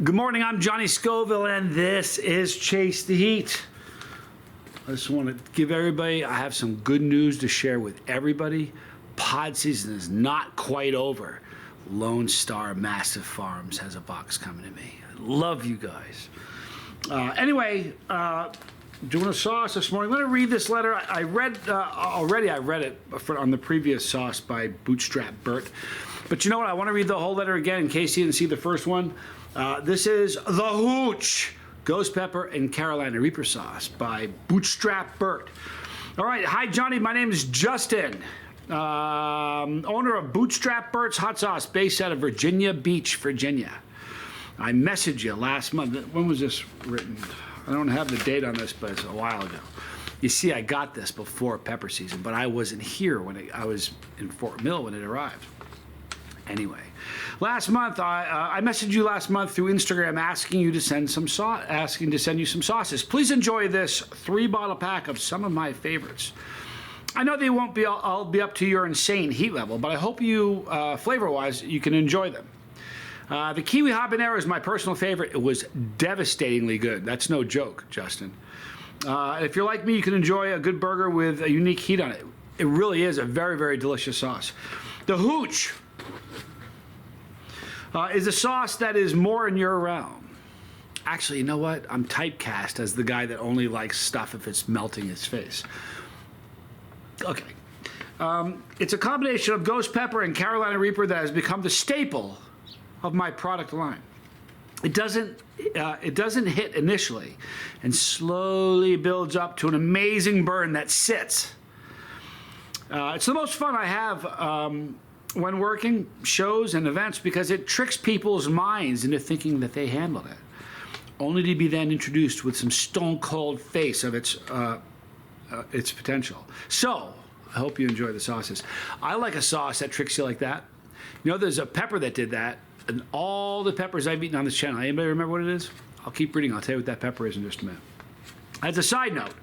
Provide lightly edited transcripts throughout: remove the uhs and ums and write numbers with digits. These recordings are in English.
Good morning, I'm Johnny Scoville, and this is Chase the Heat. I just want to give everybody, I have some good news to share with everybody. Pod season is not quite over. Lone Star Massive Farms has a box coming to me. I love you guys. Anyway, doing a sauce this morning. I'm going to read this letter. I read already. I read it on the previous sauce by Bootstrap Burt. But you know what? I want to read the whole letter again in case you didn't see the first one. This is the Hooch Ghost Pepper and Carolina Reaper Sauce by Bootstrap Burt. All right. Hi, Johnny. My name is Justin, owner of Bootstrap Burt's Hot Sauce based out of Virginia Beach, Virginia. I messaged you last month. When was this written? I don't have the date on this, but it's a while ago. You see, I got this before pepper season, but I wasn't here when I was in Fort Mill when it arrived. Anyway, last month I messaged you last month through Instagram asking you to send some send you some sauces. Please enjoy this 3-bottle pack of some of my favorites. I know they won't be all be up to your insane heat level, but I hope you flavor-wise you can enjoy them. The kiwi habanero is my personal favorite. It was devastatingly good. That's no joke, Justin. If you're like me, you can enjoy a good burger with a unique heat on it. It really is a very, very delicious sauce. The Hooch is a sauce that is more in your realm. Actually, you know what? I'm typecast as the guy that only likes stuff if it's melting his face. Okay. It's a combination of ghost pepper and Carolina Reaper that has become the staple of my product line. It doesn't hit initially and slowly builds up to an amazing burn that sits. It's the most fun I have when working shows and events because it tricks people's minds into thinking that they handled it, only to be then introduced with some stone cold face of its potential. So I hope you enjoy the sauces. I like a sauce that tricks you like that. You know, there's a pepper that did that, and all the peppers I've eaten on this channel. Anybody remember what it is? I'll keep reading. I'll tell you what that pepper is in just a minute. As a side note,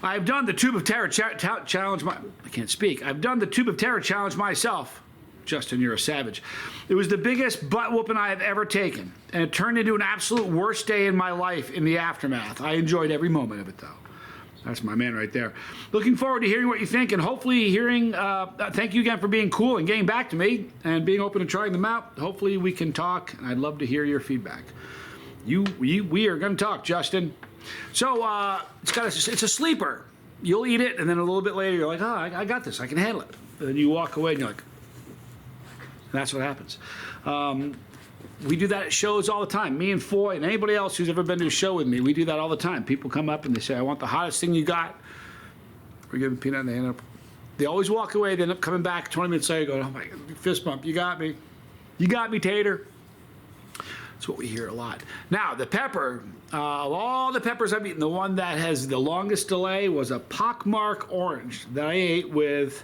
I've done the Tube of Terror challenge. I can't speak. I've done the Tube of Terror challenge myself. Justin, you're a savage. It was the biggest butt whooping I have ever taken, and it turned into an absolute worst day in my life in the aftermath. I enjoyed every moment of it, though. That's my man right there. Looking forward to hearing what you think, and hopefully hearing, thank you again for being cool and getting back to me and being open to trying them out. Hopefully we can talk, and I'd love to hear your feedback. We are going to talk, Justin. So it's a sleeper. You'll eat it, and then a little bit later you're like, oh, I got this. I can handle it. And then you walk away, and you're like, and that's what happens. We do that at shows all the time. Me and Foy and anybody else who's ever been to a show with me, we do that all the time. People come up and they say, I want the hottest thing you got. We're giving Peanut and they end up. They always walk away. They end up coming back 20 minutes later going, oh my God, fist bump. You got me. You got me, Tater. That's what we hear a lot. Now, the pepper, of all the peppers I've eaten, the one that has the longest delay was a pockmark orange that I ate with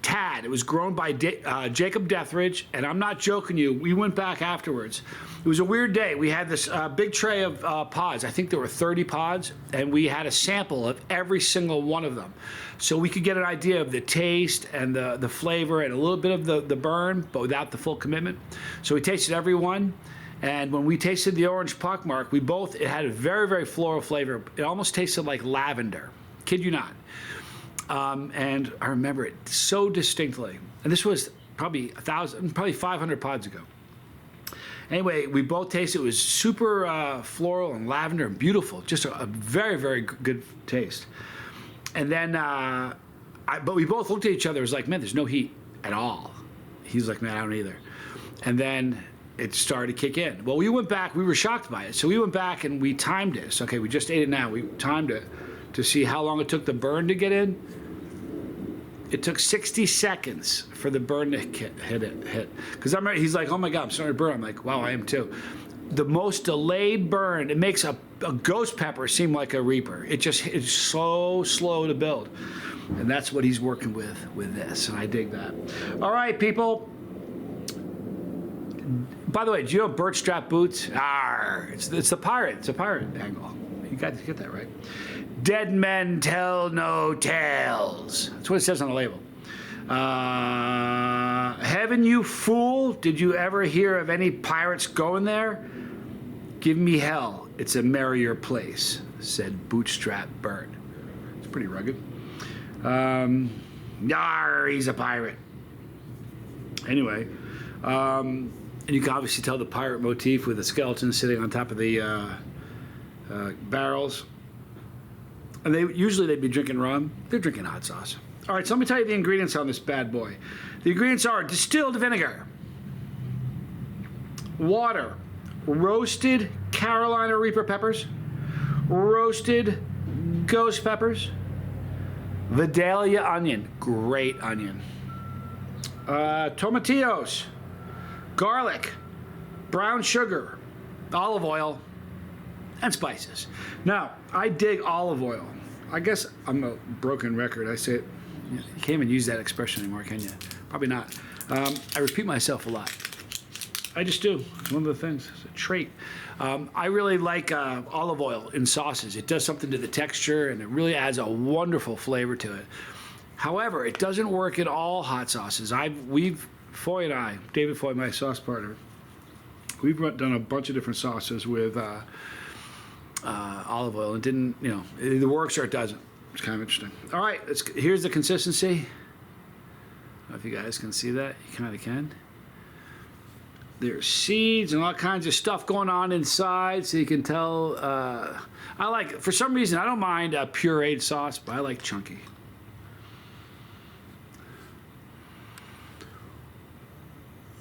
Tad. It was grown by Jacob Dethridge, and I'm not joking you. We went back afterwards. It was a weird day. We had this big tray of pods. I think there were 30 pods, and we had a sample of every single one of them. So we could get an idea of the taste and the flavor and a little bit of the burn, but without the full commitment. So we tasted every one, and when we tasted the orange pockmark, it had a very, very floral flavor. It almost tasted like lavender. Kid you not. And I remember it so distinctly. And this was probably 500 pods ago. Anyway, we both tasted. It was super floral and lavender and beautiful. Just a very, very good taste. And then, but we both looked at each other. It was like, man, there's no heat at all. He's like, man, I don't either. And then it started to kick in. Well, we went back. We were shocked by it. So we went back and we timed it. So, okay, we just ate it now. We timed it to see how long it took the burn to get in. It took 60 seconds for the burn to hit. Because I remember he's like, oh my God, I'm starting to burn. I'm like, wow, I am too. The most delayed burn, it makes a ghost pepper seem like a reaper. It's so slow to build. And that's what he's working with this, and I dig that. All right, people. By the way, do you know Bootstrap boots? It's the pirate. It's a pirate angle. You got to get that right. Dead men tell no tales. That's what it says on the label. Heaven, you fool. Did you ever hear of any pirates going there? Give me hell, it's a merrier place, said Bootstrap Burt. It's pretty rugged. Yar, he's a pirate. Anyway, and you can obviously tell the pirate motif with the skeleton sitting on top of the barrels. And usually they'd be drinking rum. They're drinking hot sauce. All right, so let me tell you the ingredients on this bad boy. The ingredients are distilled vinegar, water, roasted Carolina Reaper peppers, roasted ghost peppers, Vidalia onion, great onion, tomatillos, garlic, brown sugar, olive oil, and spices. Now, I dig olive oil. I guess I'm a broken record. I say it. You can't even use that expression anymore, can you? Probably not. I repeat myself a lot. I just do. It's one of the things. It's a trait. I really like olive oil in sauces. It does something to the texture, and it really adds a wonderful flavor to it. However, it doesn't work in all hot sauces. Foy and I, David Foy, my sauce partner, we've done a bunch of different sauces with olive oil. It didn't, it either works or it doesn't. It's kind of interesting. All right, here's the consistency. I don't know if you guys can see that. You kind of can. There's seeds and all kinds of stuff going on inside, so you can tell. For some reason, I don't mind a pureed sauce, but I like chunky.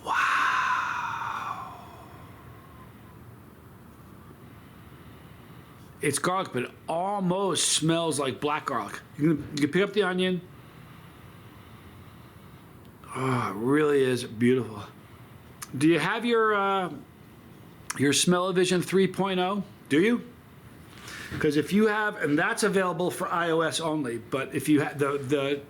Wow. It's garlic, but it almost smells like black garlic. You can pick up the onion. Oh, it really is beautiful. Do you have your Smell-O-Vision 3.0? Do you? Because if you have, and that's available for iOS only, but if you have the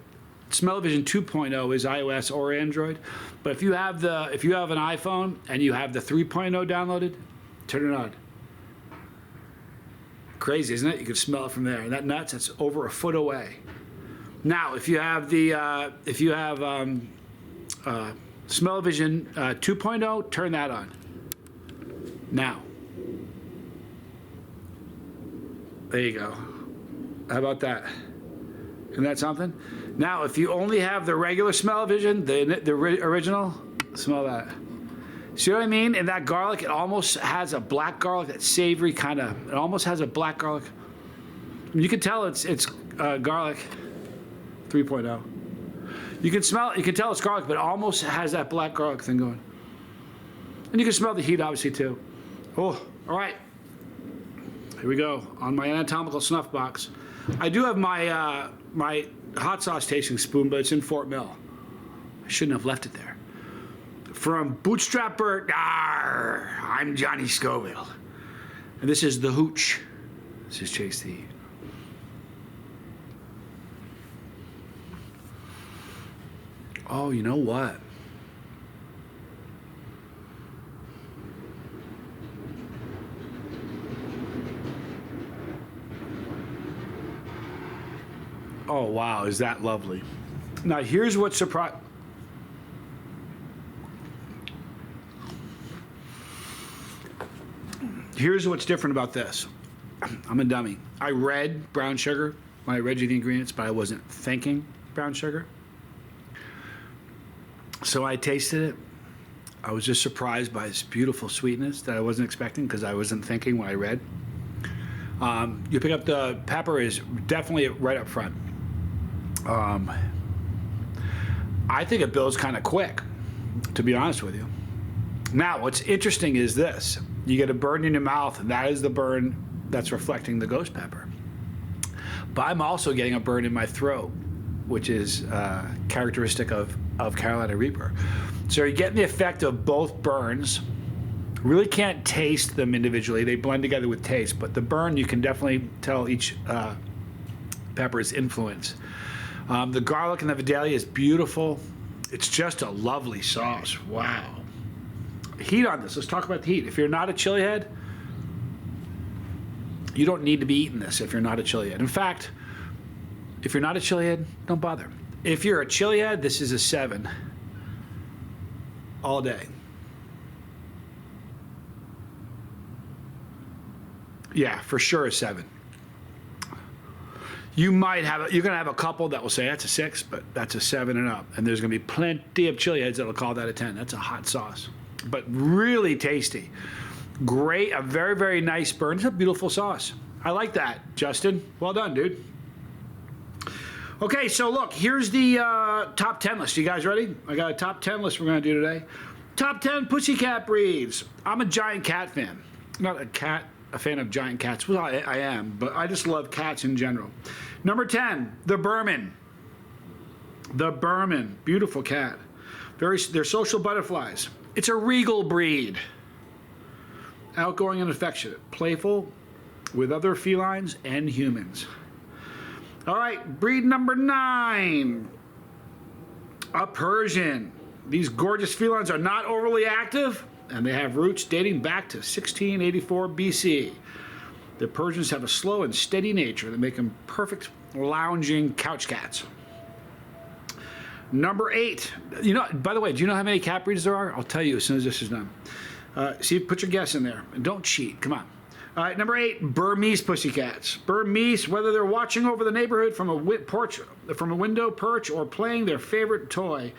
Smell-O-Vision 2.0 is iOS or Android. But if you have an iPhone and you have the 3.0 downloaded, turn it on. Crazy, isn't it? You can smell it from there. And that nuts, it's over a foot away. Now, if you have Smell-O-Vision 2.0, turn that on. Now. There you go. How about that? Isn't that something? Now, if you only have the regular Smell-O-Vision, the original, smell that. See what I mean? And that garlic, it almost has a black garlic, that savory kind of, it almost has a black garlic. You can tell it's garlic 3.0. You can smell it, you can tell it's garlic, but it almost has that black garlic thing going. And you can smell the heat, obviously, too. Oh, all right. Here we go, on my anatomical snuff box. I do have my my hot sauce tasting spoon, but it's in Fort Mill. I shouldn't have left it there. From Bootstrap Burt, I'm Johnny Scoville. And this is the Hooch. This is Chase the Heat. Oh, you know what? Oh, wow, is that lovely. Now, here's what surprised... Here's what's different about this. I'm a dummy. I read brown sugar when I read you the ingredients, but I wasn't thinking brown sugar. So I tasted it. I was just surprised by this beautiful sweetness that I wasn't expecting because I wasn't thinking when I read. You pick up the pepper is definitely right up front. I think it builds kind of quick, to be honest with you. Now, what's interesting is this. You get a burn in your mouth, and that is the burn that's reflecting the ghost pepper. But I'm also getting a burn in my throat, which is characteristic of Carolina Reaper. So you're getting the effect of both burns. Really can't taste them individually. They blend together with taste, but the burn, you can definitely tell each pepper's influence. The garlic and the Vidalia is beautiful. It's just a lovely sauce. Wow. Heat on this. Let's talk about the heat. If you're not a chili head, you don't need to be eating this if you're not a chili head. In fact, if you're not a chili head, don't bother. If you're a chili head, this is a 7 all day. Yeah, for sure a 7. You might have, you're going to have a couple that will say that's a 6, but that's a 7 and up. And there's going to be plenty of chili heads that'll call that a 10. That's a hot sauce, but really tasty. Great, a very, very nice burn. It's a beautiful sauce. I like that, Justin. Well done, dude. Okay, so look, here's the top 10 list. You guys ready? I got a top 10 list we're going to do today. Top 10 pussycat breeds. I'm a giant cat fan. Not a fan of giant cats. Well, I am, but I just love cats in general. Number 10, the Burman. The Burman, beautiful cat. They're social butterflies. It's a regal breed. Outgoing and affectionate, playful with other felines and humans. All right, breed number 9, a Persian. These gorgeous felines are not overly active, and they have roots dating back to 1684 BC. The Persians have a slow and steady nature that make them perfect lounging couch cats. Number 8, you know, by the way, do you know how many cat breeds there are? I'll tell you as soon as this is done. See, put your guess in there, and don't cheat. Come on. All right, number 8, Burmese pussycats. Burmese, whether they're watching over the neighborhood from a window perch, or playing their favorite toy,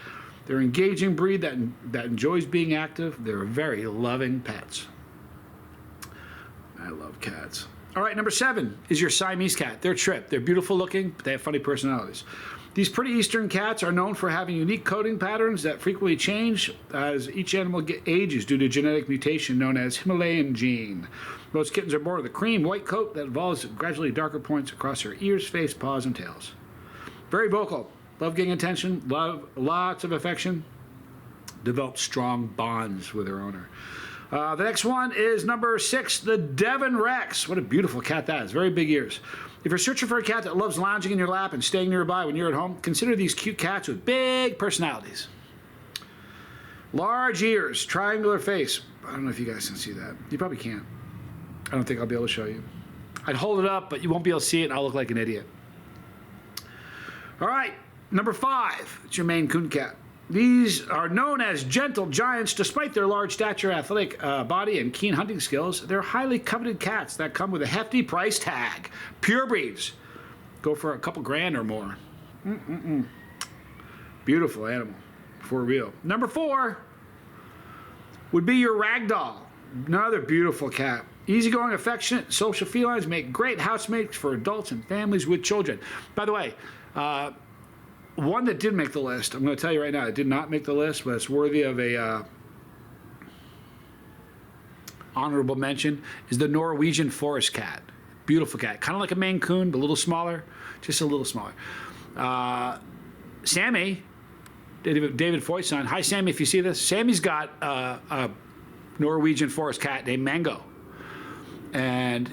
they're an engaging breed that enjoys being active. They're very loving pets. I love cats. All right, number 7 is your Siamese cat. They're Trip. They're beautiful looking, but they have funny personalities. These pretty eastern cats are known for having unique coating patterns that frequently change as each animal ages due to genetic mutation known as Himalayan gene. Most kittens are born with a cream white coat that evolves gradually darker points across their ears, face, paws, and tails. Very vocal. Love getting attention. Love lots of affection. Develop strong bonds with their owner. The next one is number 6, the Devon Rex. What a beautiful cat that is. Very big ears. If you're searching for a cat that loves lounging in your lap and staying nearby when you're at home, consider these cute cats with big personalities. Large ears, triangular face. I don't know if you guys can see that. You probably can't. I don't think I'll be able to show you. I'd hold it up, but you won't be able to see it, and I'll look like an idiot. All right, number 5, it's your Maine Coon cat. These are known as gentle giants. Despite their large stature, athletic body, and keen hunting skills, they're highly coveted cats that come with a hefty price tag. Pure breeds go for a couple grand or more. Beautiful animal, for real. Number 4 would be your Ragdoll. Another beautiful cat. Easygoing, affectionate, social felines make great housemates for adults and families with children. By the way, one that did make the list, I'm going to tell you right now, it did not make the list, but it's worthy of a honorable mention, is the Norwegian forest cat. Beautiful cat. Kind of like a Maine Coon, but a little smaller. Just a little smaller. Sammy, David Foyt's son. Hi, Sammy, if you see this. Sammy's got a Norwegian forest cat named Mango. And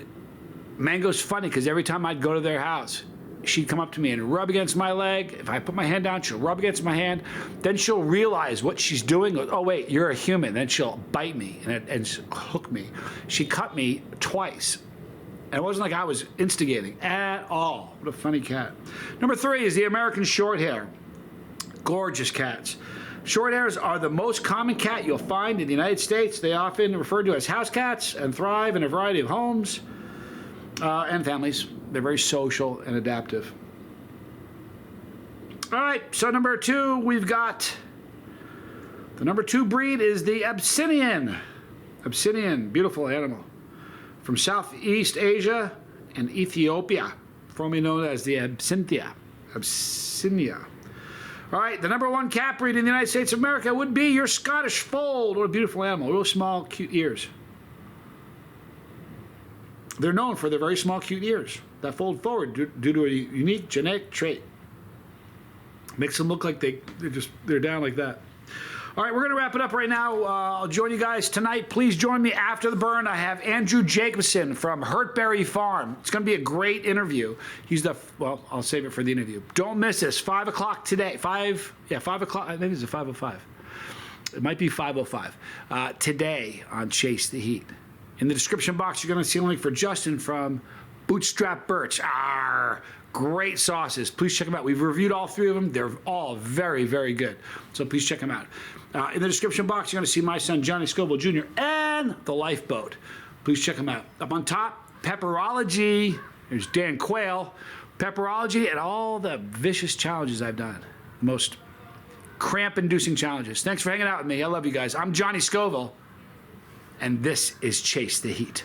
Mango's funny because every time I'd go to their house, she'd come up to me and rub against my leg. If I put my hand down, she'll rub against my hand. Then she'll realize what she's doing. Oh, wait, you're a human. Then she'll bite me and hook me. She cut me twice. And it wasn't like I was instigating at all. What a funny cat. Number 3 is the American Shorthair. Gorgeous cats. Shorthairs are the most common cat you'll find in the United States. They are often referred to as house cats and thrive in a variety of homes and families. They're very social and adaptive. All right, so number 2, we've got the number 2 breed is the Abyssinian. Abyssinian, beautiful animal. From Southeast Asia and Ethiopia, formerly known as the Abyssinia. All right, the number 1 cat breed in the United States of America would be your Scottish Fold. What a beautiful animal, real small, cute ears. They're known for their very small, cute ears that fold forward due to a unique genetic trait. Makes them look like they're down like that. All right, we're going to wrap it up right now. I'll join you guys tonight. Please join me after the burn. I have Andrew Jacobson from Hurtberry Farm. It's going to be a great interview. Well, I'll save it for the interview. Don't miss this. 5 o'clock today. 5 o'clock. I think it's a 5:05. It might be 5:05 today on Chase the Heat. In the description box, you're going to see a link for Justin from Bootstrap Burt. Great sauces. Please check them out. We've reviewed all 3 of them. They're all very, very good. So please check them out. In the description box, you're going to see my son, Johnny Scoble Jr., and the Lifeboat. Please check them out. Up on top, Pepperology. There's Dan Quayle. Pepperology and all the vicious challenges I've done. Most cramp-inducing challenges. Thanks for hanging out with me. I love you guys. I'm Johnny Scoville, and this is Chase the Heat.